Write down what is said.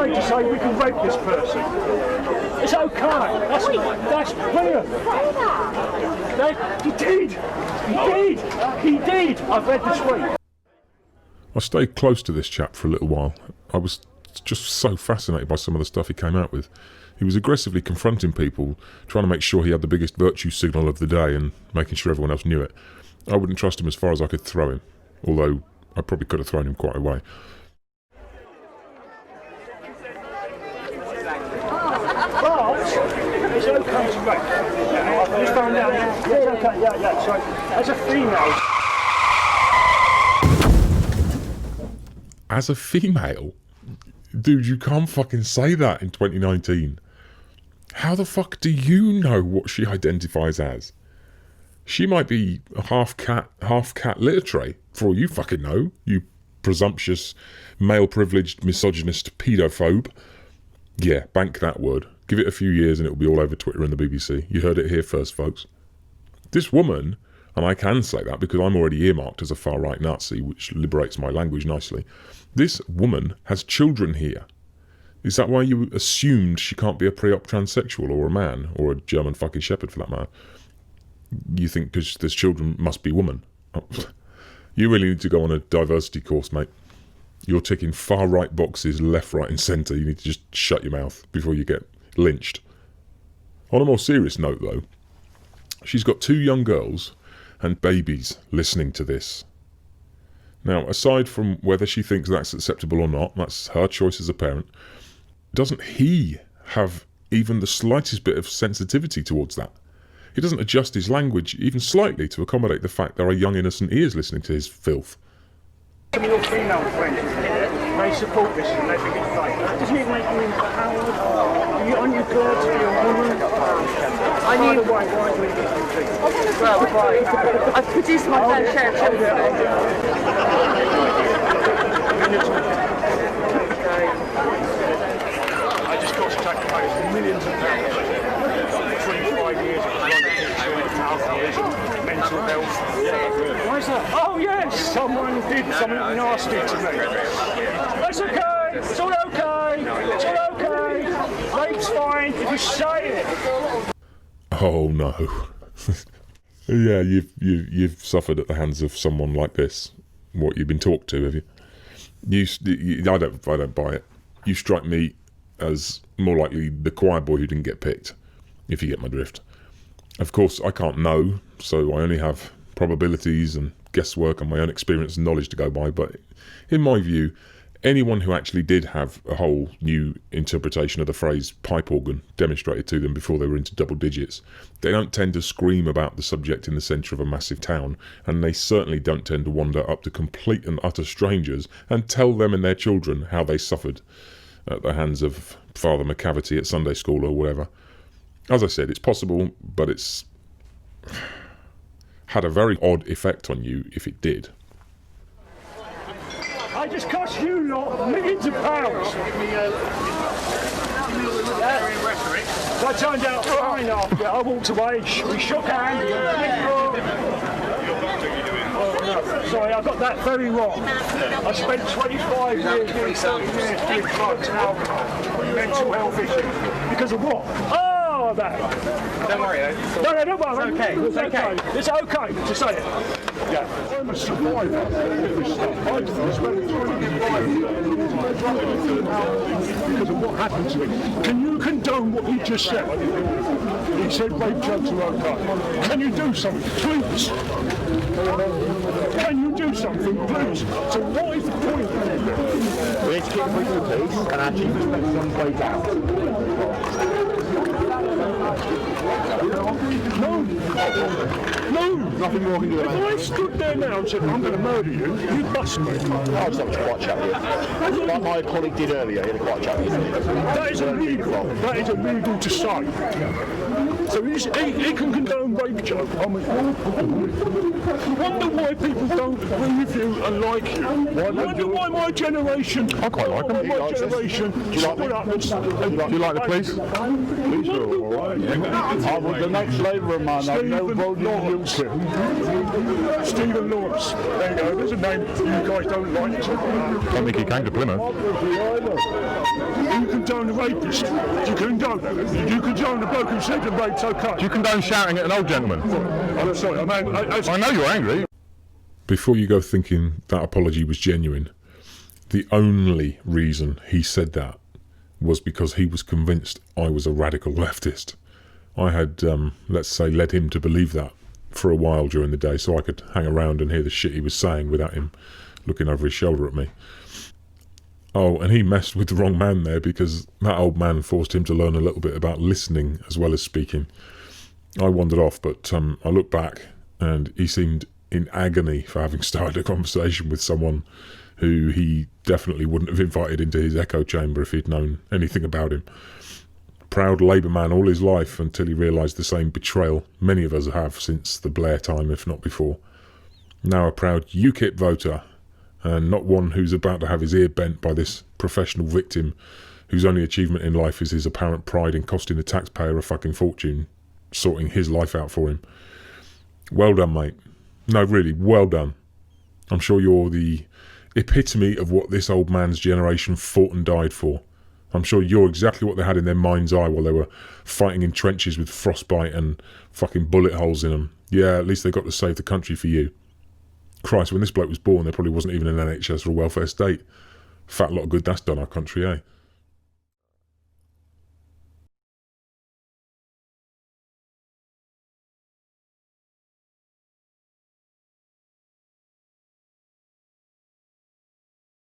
okay to say we can rape this person. It's okay. That's brilliant. He did. I've read the tweet. I stayed close to this chap for a little while. I was just so fascinated by some of the stuff he came out with. He was aggressively confronting people, trying to make sure he had the biggest virtue signal of the day and making sure everyone else knew it. I wouldn't trust him as far as I could throw him, although I probably could have thrown him quite a way. But it's okay to rape. I just found out. Yeah, it's okay. Yeah. So as a female. As a female? Dude, you can't fucking say that in 2019. How the fuck do you know what she identifies as? She might be a half cat litter tray, for all you fucking know, you presumptuous, male-privileged, misogynist pedophobe. Yeah, bank that word. Give it a few years and it'll be all over Twitter and the BBC. You heard it here first, folks. This woman, and I can say that because I'm already earmarked as a far-right Nazi, which liberates my language nicely. This woman has children here. Is that why you assumed she can't be a pre-op transsexual or a man, or a German fucking shepherd for that matter? You think because there's children must be woman? Oh, you really need to go on a diversity course, mate. You're ticking far-right boxes left, right and centre. You need to just shut your mouth before you get lynched. On a more serious note, though, she's got 2 young girls and babies listening to this. Now, aside from whether she thinks that's acceptable or not, that's her choice as a parent, doesn't he have even the slightest bit of sensitivity towards that? He doesn't adjust his language even slightly to accommodate the fact there are young innocent ears listening to his filth. Some of your female friends, they support this and they think it's right. Doesn't it make you empowered? Aren't you glad to be a woman? By the way, why do we do these things? Well, I've produced my fair share of children. I just cost taxpayers millions of pounds. 25 years of alcoholism, mental health. Why is that? Oh yes, someone did something nasty to me. That's okay. It's all okay. It's all okay. Rape's fine if you say it. Oh no. Yeah, you've suffered at the hands of someone like this. What, you've been talked to, have you? I don't buy it. You strike me as more likely the choir boy who didn't get picked, if you get my drift. Of course, I can't know, so I only have probabilities and guesswork and my own experience and knowledge to go by, but in my view, anyone who actually did have a whole new interpretation of the phrase pipe organ demonstrated to them before they were into double digits, they don't tend to scream about the subject in the centre of a massive town, and they certainly don't tend to wander up to complete and utter strangers and tell them and their children how they suffered at the hands of Father McCavity at Sunday school or whatever. As I said, it's possible, but it's had a very odd effect on you if it did. I just cost you lot millions of pounds. I turned out fine after. I walked away, we shook hands. Sorry, I got that very wrong. I spent 25 years, nearly 30 years doing drugs and alcohol, mental health issues. Because of what? Oh, that. Don't worry, though. No, don't worry. It's okay. It's okay to say it. Yeah. I'm a survivor of this stuff. I spent 25 years because of what happened to me. Can you condone what you just said? He said rape jokes are okay. Can you do something, please? Can you do something, please? So what is the point? We need to keep pushing the police and actually respect some way down. No, nothing more can do about it. If I stood there now and said, I'm going to murder you, you'd bust me. I was not quite chatty. Like my colleague did earlier, he had a quite chatty. That is illegal. That is illegal to say. So he can condone rape, Joe. I wonder why people don't agree with you and like you. Wonder why my generation, I quite like them. my generation, stood up and... Do you like the police? Police are alright. I was the next Labour man. I've never voted in UKIP. Stephen Lawrence. There you go. There's a name you guys don't like. I don't think he came to Plymouth. You condone a rapist. You condone that. You condone a bloke who said the rape's okay. Do you condone shouting at an old gentleman? I'm sorry, I know you're angry. Before you go thinking that apology was genuine, the only reason he said that was because he was convinced I was a radical leftist. I had, let's say, led him to believe that for a while during the day so I could hang around and hear the shit he was saying without him looking over his shoulder at me. Oh, and he messed with the wrong man there because that old man forced him to learn a little bit about listening as well as speaking. I wandered off, but I looked back and he seemed in agony for having started a conversation with someone who he definitely wouldn't have invited into his echo chamber if he'd known anything about him. Proud Labour man all his life until he realised the same betrayal many of us have since the Blair time, if not before. Now a proud UKIP voter, and not one who's about to have his ear bent by this professional victim whose only achievement in life is his apparent pride in costing the taxpayer a fucking fortune, sorting his life out for him. Well done, mate. No, really, well done. I'm sure you're the epitome of what this old man's generation fought and died for. I'm sure you're exactly what they had in their mind's eye while they were fighting in trenches with frostbite and fucking bullet holes in them. Yeah, at least they got to save the country for you. Christ, when this bloke was born, there probably wasn't even an NHS or a welfare state. Fat lot of good that's done our country, eh?